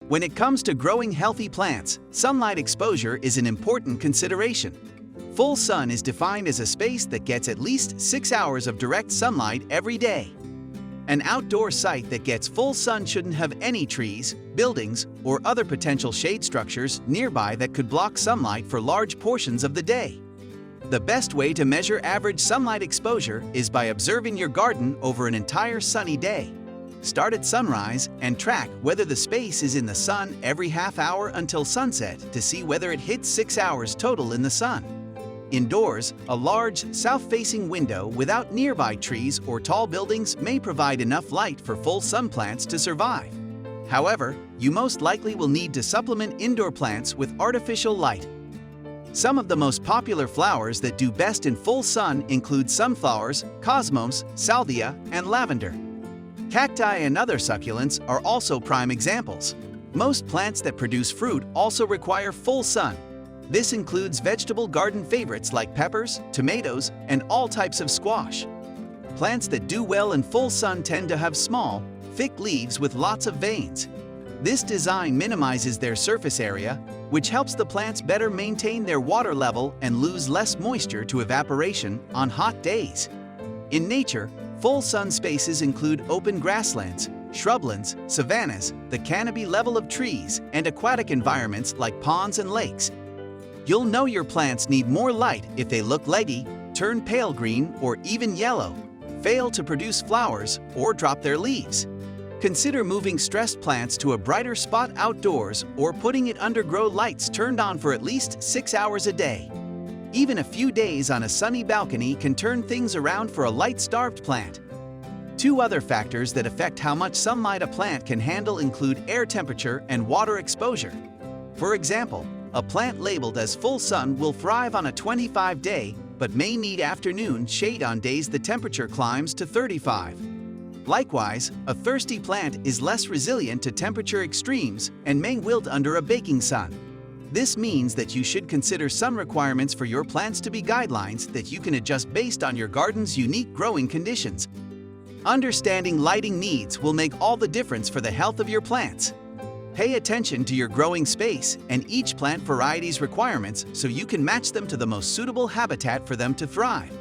When it comes to growing healthy plants, sunlight exposure is an important consideration. Full sun is defined as a space that gets at least 6 hours of direct sunlight every day. An outdoor site that gets full sun shouldn't have any trees, buildings, or other potential shade structures nearby that could block sunlight for large portions of the day. The best way to measure average sunlight exposure is by observing your garden over an entire sunny day. Start at sunrise and track whether the space is in the sun every half hour until sunset to see whether it hits 6 hours total in the sun. Indoors, a large, south-facing window without nearby trees or tall buildings may provide enough light for full sun plants to survive. However, you most likely will need to supplement indoor plants with artificial light. Some of the most popular flowers that do best in full sun include sunflowers, cosmos, salvia, and lavender. Cacti and other succulents are also prime examples. Most plants that produce fruit also require full sun. This includes vegetable garden favorites like peppers, tomatoes, and all types of squash. Plants that do well in full sun tend to have small, thick leaves with lots of veins. This design minimizes their surface area, which helps the plants better maintain their water level and lose less moisture to evaporation on hot days. In nature, full sun spaces include open grasslands, shrublands, savannas, the canopy level of trees, and aquatic environments like ponds and lakes. You'll know your plants need more light if they look leggy, turn pale green or even yellow, fail to produce flowers, or drop their leaves. Consider moving stressed plants to a brighter spot outdoors or putting it under grow lights turned on for at least 6 hours a day. Even a few days on a sunny balcony can turn things around for a light-starved plant. Two other factors that affect how much sunlight a plant can handle include air temperature and water exposure. For example, a plant labeled as full sun will thrive on a 25-day, but may need afternoon shade on days the temperature climbs to 35. Likewise, a thirsty plant is less resilient to temperature extremes and may wilt under a baking sun. This means that you should consider sun requirements for your plants to be guidelines that you can adjust based on your garden's unique growing conditions. Understanding lighting needs will make all the difference for the health of your plants. Pay attention to your growing space and each plant variety's requirements so you can match them to the most suitable habitat for them to thrive.